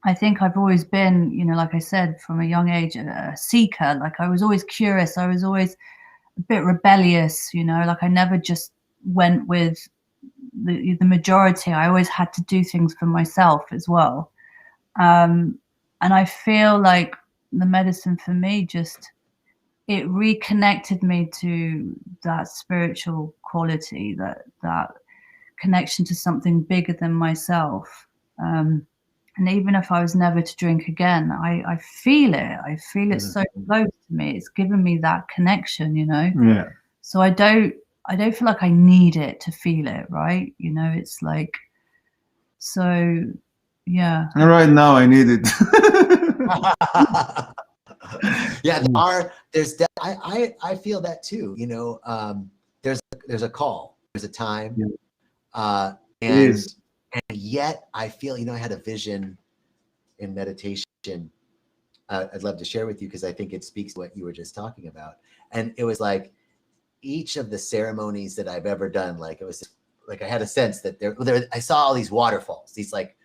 Speaker 2: I think I've always been, you know, like I said, from a young age, a seeker. Like I was always curious. I was always a bit rebellious, you know, like I never just went with the majority. I always had to do things for myself as well. And I feel like the medicine for me it reconnected me to that spiritual quality, that connection to something bigger than myself. And even if I was never to drink again, I feel it. I feel it so close to me. It's given me that connection, you know?
Speaker 3: Yeah.
Speaker 2: So I don't feel like I need it to feel it, right? You know, it's like, so yeah.
Speaker 3: Right now I need it.
Speaker 1: Yeah, I feel that too, you know. There's a call, there's a time, and yet I feel, you know, I had a vision in meditation I'd love to share with you because I think it speaks to what you were just talking about. And it was like each of the ceremonies that I've ever done, like it was like I had a sense that I saw all these waterfalls, these like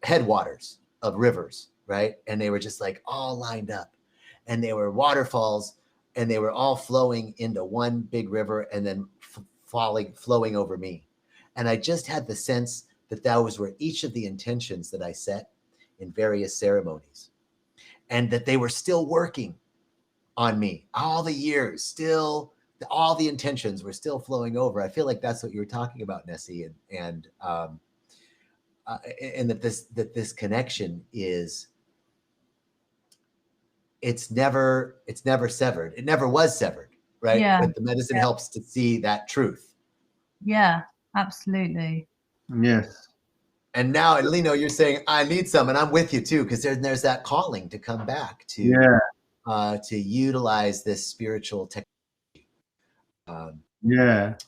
Speaker 1: headwaters of rivers, right? And they were just like all lined up, and they were waterfalls, and they were all flowing into one big river and then flowing over me. And I just had the sense that those were each of the intentions that I set in various ceremonies, and that they were still working on me all the years, still all the intentions were still flowing over. I feel like that's what you were talking about, Nessie. And and that this connection is, it's never severed. It never was severed, right?
Speaker 2: Yeah.
Speaker 1: But the medicine helps to see that truth.
Speaker 2: Yeah, absolutely.
Speaker 3: Yes.
Speaker 1: And now, Lino, you're saying I need some, and I'm with you too, because there's that calling to come back to to utilize this spiritual technology.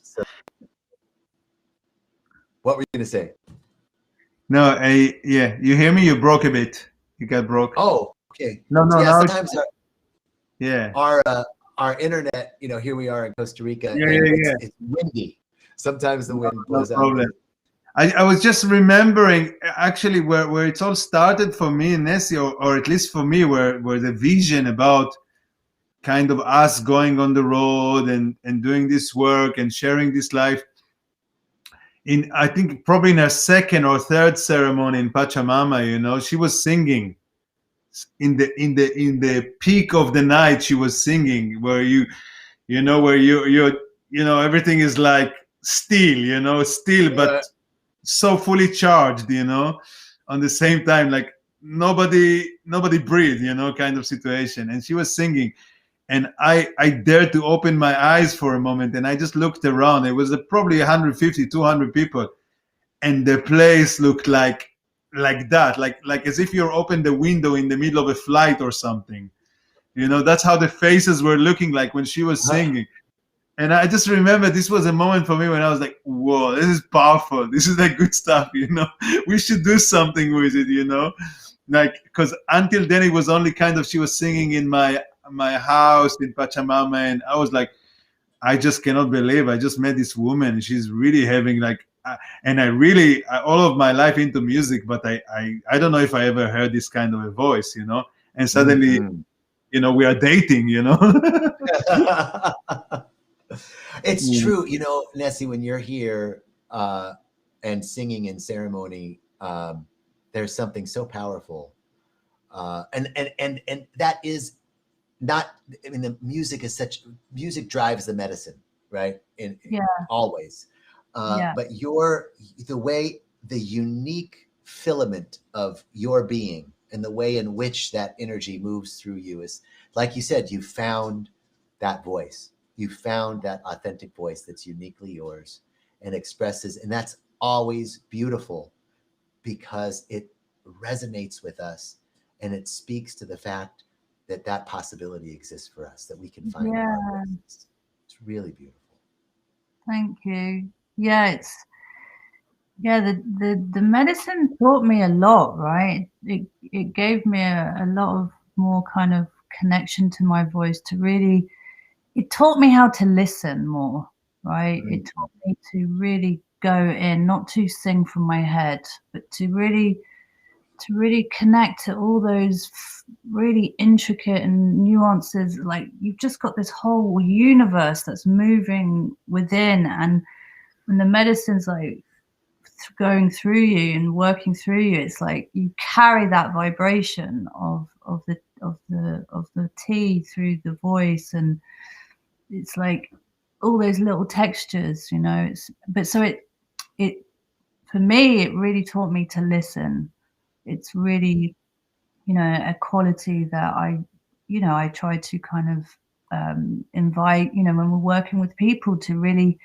Speaker 1: So what were you going to say?
Speaker 3: No, yeah, you hear me? You broke a bit. You got broke.
Speaker 1: Oh, okay.
Speaker 3: No,
Speaker 1: Yeah,
Speaker 3: no.
Speaker 1: sometimes our internet, you know, here we are in Costa Rica, and it's windy. Sometimes the wind blows out.
Speaker 3: I was just remembering actually where it all started for me and Nessie, or at least for me, where the vision about kind of us going on the road and doing this work and sharing this life. I think probably in her second or third ceremony in Pachamama, you know, she was singing in the peak of the night. She was singing where you know everything is like still, but so fully charged, you know, on the same time, like nobody breathed, you know, kind of situation. And she was singing, and I dared to open my eyes for a moment, and I just looked around. It was probably 150, 200 people, and the place looked like that, like as if you opened the window in the middle of a flight or something. You know, that's how the faces were looking like when she was singing. And I just remember this was a moment for me when I was like, whoa, this is powerful. This is like good stuff, you know. We should do something with it, you know. Like, because until then it was only kind of, she was singing in my house in Pachamama, and I was like, I just cannot believe I just met this woman. She's really having like, and I all of my life into music, but I don't know if I ever heard this kind of a voice, you know. And suddenly, you know, we are dating, you know.
Speaker 1: It's true, you know, Nessie, when you're here and singing in ceremony, there's something so powerful, and that is not. I mean, the music is music drives the medicine, right? Always. But the unique filament of your being and the way in which that energy moves through you is, like you said, you found that voice. You found that authentic voice that's uniquely yours and expresses, and that's always beautiful because it resonates with us and it speaks to the fact that possibility exists for us, that we can find our voices. It's really beautiful.
Speaker 2: Thank you. Yeah, the medicine taught me a lot, right? It gave me a lot of more kind of connection to my voice, to really, it taught me how to listen more, right? It taught me to really go in, not to sing from my head, but to really connect to all those really intricate and nuances. Like, you've just got this whole universe that's moving within, and when the medicine's like going through you and working through you, it's like you carry that vibration of the tea through the voice, and it's like all those little textures, you know. It for me, it really taught me to listen. It's really, you know, a quality that I try to kind of invite, you know, when we're working with people, to really,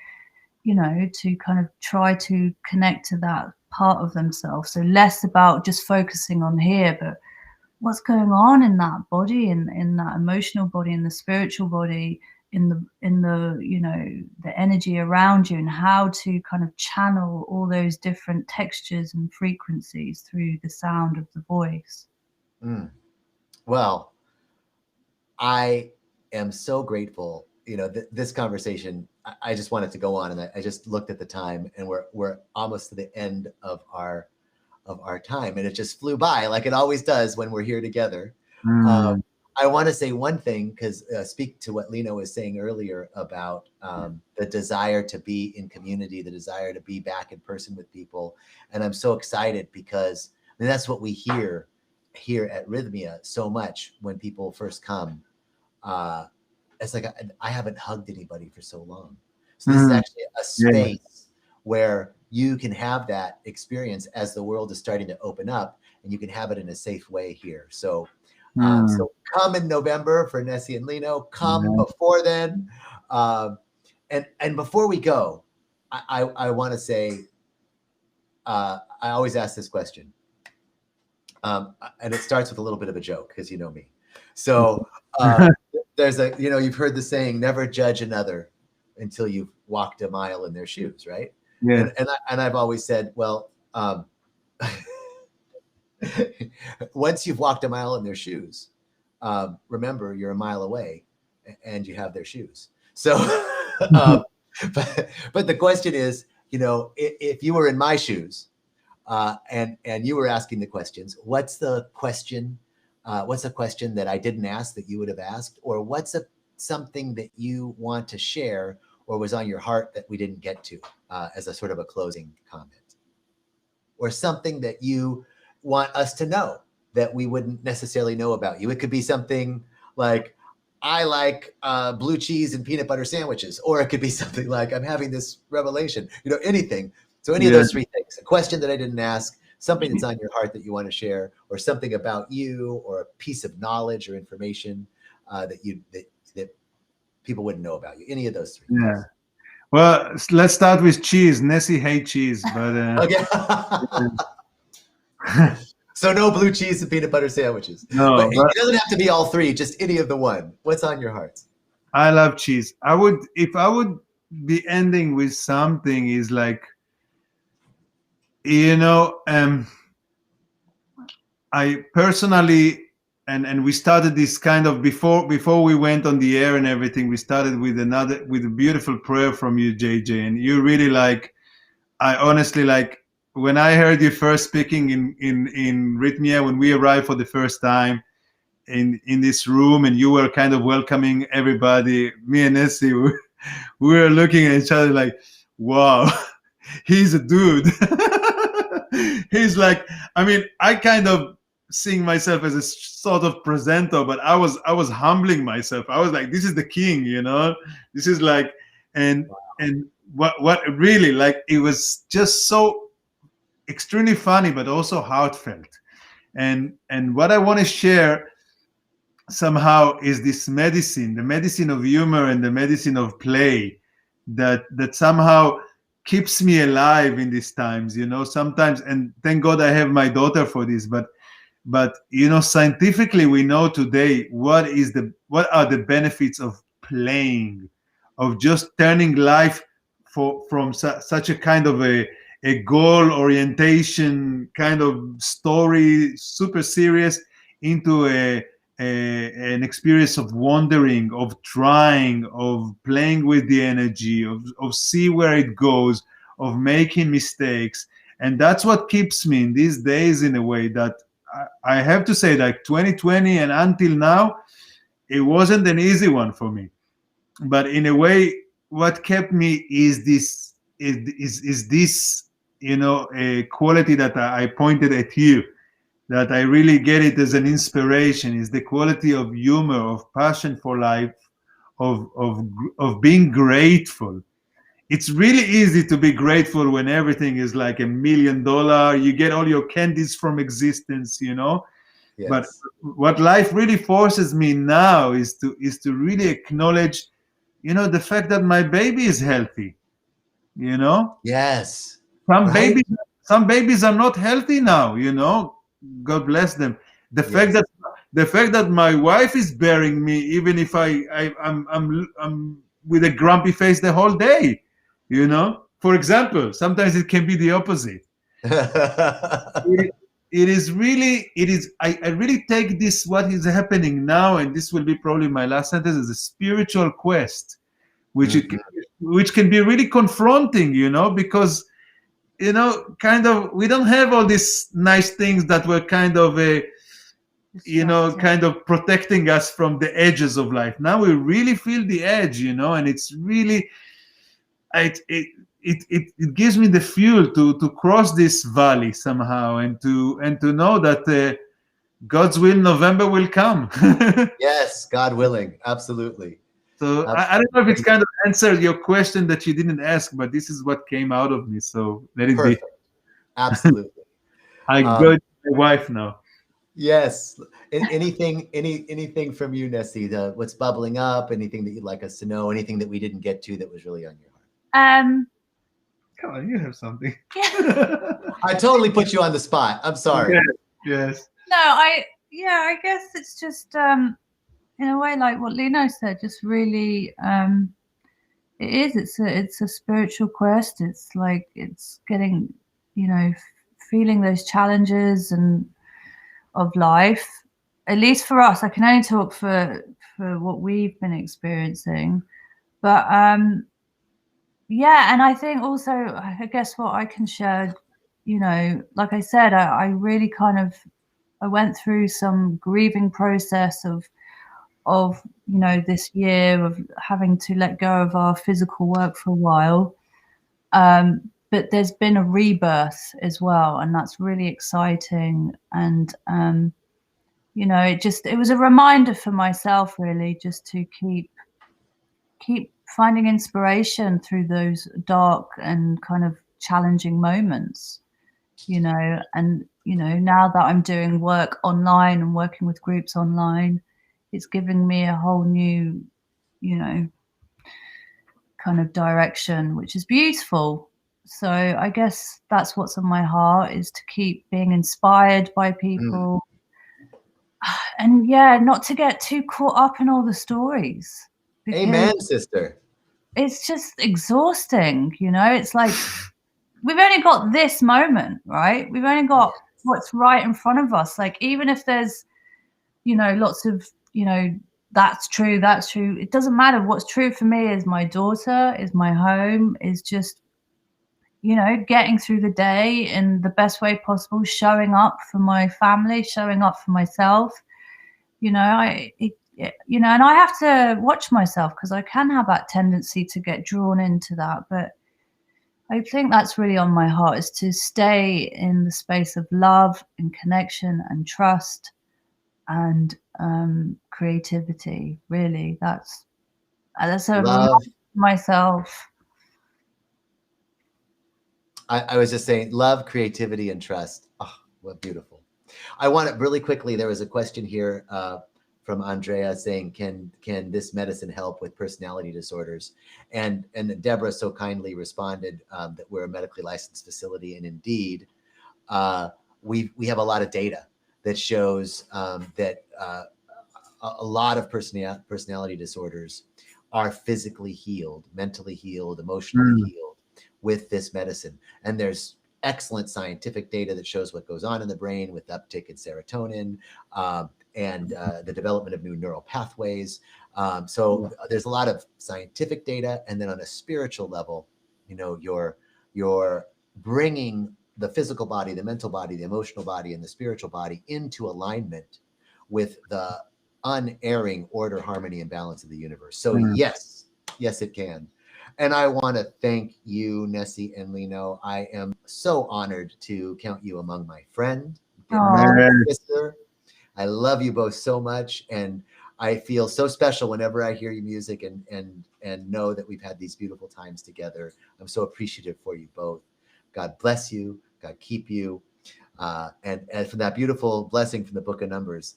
Speaker 2: you know, to kind of try to connect to that part of themselves. So less about just focusing on here, but what's going on in that body, in that emotional body, in the spiritual body, in the you know, the energy around you, and how to kind of channel all those different textures and frequencies through the sound of the voice.
Speaker 1: Well, I am so grateful. You know, this conversation, I just wanted to go on, and I just looked at the time, and we're almost to the end of our time, and it just flew by like it always does when we're here together. I want to say one thing, because speak to what Lino was saying earlier about the desire to be in community, the desire to be back in person with people. And I'm so excited because I mean, that's what we hear here at Rythmia so much when people first come. It's like, I haven't hugged anybody for so long. So this is actually a space where you can have that experience as the world is starting to open up, and you can have it in a safe way here. So, so come in November for Nessie and Lino. Come before then, and before we go, I want to say, I always ask this question, and it starts with a little bit of a joke because you know me. So there's a, you've heard the saying, never judge another until you've walked a mile in their shoes, right?
Speaker 3: Yeah.
Speaker 1: And I've always said, well, once you've walked a mile in their shoes, remember you're a mile away and you have their shoes. So, but the question is, if you were in my shoes, and you were asking the questions, what's the question? What's a question that I didn't ask that you would have asked? Or what's something that you want to share or was on your heart that we didn't get to, as a sort of a closing comment? Or something that you want us to know that we wouldn't necessarily know about you. It could be something like, I like blue cheese and peanut butter sandwiches. Or it could be something like, I'm having this revelation, anything. So any of those three things: a question that I didn't ask, something that's on your heart that you want to share, or something about you, or a piece of knowledge or information that people wouldn't know about you. Any of those three.
Speaker 3: Yeah. Well, let's start with cheese. Nessie hates cheese, but
Speaker 1: okay. So no blue cheese and peanut butter sandwiches.
Speaker 3: No,
Speaker 1: but it doesn't have to be all three. Just any of the one. What's on your heart?
Speaker 3: I love cheese. If I would be ending with something, is like, I personally, and we started this kind of before we went on the air and everything, we started with a beautiful prayer from you, JJ, and you really I honestly when I heard you first speaking in Rythmia, when we arrived for the first time in this room, and you were kind of welcoming everybody, me and Nessie, we were looking at each other like, wow, he's a dude. He's like, I kind of seeing myself as a sort of presenter, but I was humbling myself. I was like, this is the king, this is like, and what really, it was just so extremely funny, but also heartfelt. And what I want to share somehow is this medicine, the medicine of humor and the medicine of play that somehow keeps me alive in these times, sometimes, and thank God I have my daughter for this, but scientifically we know today what are the benefits of playing, of just turning life from such a kind of a goal orientation kind of story, super serious, into an experience of wandering, of trying, of playing with the energy, of see where it goes, of making mistakes. And that's what keeps me in these days, in a way that I have to say, 2020 and until now, it wasn't an easy one for me. But in a way, what kept me is this a quality that I pointed at you, that I really get it as an inspiration, is the quality of humor, of passion for life, of being grateful. It's really easy to be grateful when everything is like $1 million. You get all your candies from existence, Yes. But what life really forces me now is to really acknowledge, the fact that my baby is healthy.
Speaker 1: Yes.
Speaker 3: Some babies are not healthy now. God bless them. The fact that my wife is bearing me, even if I'm with a grumpy face the whole day. For example, sometimes it can be the opposite. It is. I really take this, what is happening now, and this will be probably my last sentence, as a spiritual quest, which can be really confronting, because kind of we don't have all these nice things that were kind of kind of protecting us from the edges of life. Now we really feel the edge, and it's really. It gives me the fuel to cross this valley somehow, and to know that God's will, November will come.
Speaker 1: Yes, God willing, absolutely.
Speaker 3: So I don't know if it's kind of answered your question that you didn't ask, but this is what came out of me. So let it
Speaker 1: Perfect.
Speaker 3: be.
Speaker 1: Absolutely.
Speaker 3: I go to my wife now.
Speaker 1: Yes. Anything from you, Nessie? What's bubbling up? Anything that you'd like us to know? Anything that we didn't get to that was really on your heart?
Speaker 3: Come on, you have something.
Speaker 1: I totally put you on the spot. I'm sorry.
Speaker 3: Yes.
Speaker 2: No, I guess it's just in a way like what Lino said, just really it's a spiritual quest. It's like it's getting, feeling those challenges and of life. At least for us, I can only talk for what we've been experiencing. But yeah, and I think also, I guess what I can share, like I said, I really kind of, I went through some grieving process of this year of having to let go of our physical work for a while. But there's been a rebirth as well, and that's really exciting. And it was a reminder for myself, really, just to keep finding inspiration through those dark and kind of challenging moments, and now that I'm doing work online and working with groups online, it's giving me a whole new kind of direction, which is beautiful. So I guess that's what's on my heart, is to keep being inspired by people. And not to get too caught up in all the stories.
Speaker 1: Amen, sister.
Speaker 2: It's just exhausting, it's like we've only got this moment, right? We've only got what's right in front of us. Like, even if there's lots of that's true, it doesn't matter. What's true for me is my daughter, is my home, is just getting through the day in the best way possible, showing up for my family, showing up for myself. And I have to watch myself, because I can have that tendency to get drawn into that. But I think that's really on my heart, is to stay in the space of love and connection and trust and creativity. Really, that's a
Speaker 1: Love.
Speaker 2: myself.
Speaker 1: I was just saying, love, creativity, and trust. Oh, what beautiful. I want to really quickly, there was a question here from Andrea saying, can this medicine help with personality disorders? And Deborah so kindly responded that we're a medically licensed facility. And indeed, we have a lot of data that shows that a lot of personality disorders are physically healed, mentally healed, emotionally healed with this medicine. And there's excellent scientific data that shows what goes on in the brain with uptick in serotonin and the development of new neural pathways. So there's a lot of scientific data. And then on a spiritual level, you're bringing the physical body, the mental body, the emotional body, and the spiritual body into alignment with the unerring order, harmony, and balance of the universe. So yes, it can. And I want to thank you, Nessie and Lino. I am so honored to count you among my friend, sister. I love you both so much, and I feel so special whenever I hear your music and know that we've had these beautiful times together. I'm so appreciative for you both. God bless you. God keep you. And from that beautiful blessing from the Book of Numbers,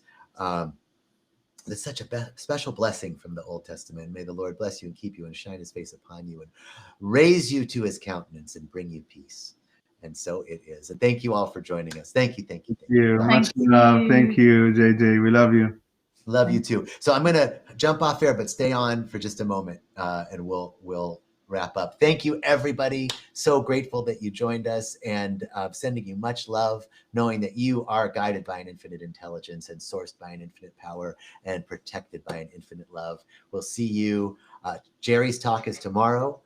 Speaker 1: there's such a special blessing from the Old Testament. May the Lord bless you and keep you and shine his face upon you and raise you to his countenance and bring you peace. And so it is. And thank you all for joining us. Thank you.
Speaker 3: Thank you. Much love. Thank you, JJ. We love you.
Speaker 1: Love you too. So I'm going to jump off here, but stay on for just a moment and we'll wrap up. Thank you, everybody. So grateful that you joined us, and sending you much love, knowing that you are guided by an infinite intelligence and sourced by an infinite power and protected by an infinite love. We'll see you. Jerry's talk is tomorrow.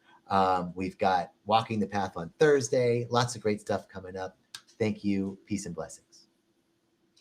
Speaker 1: We've got Walking the Path on Thursday. Lots of great stuff coming up. Thank you. Peace and blessings.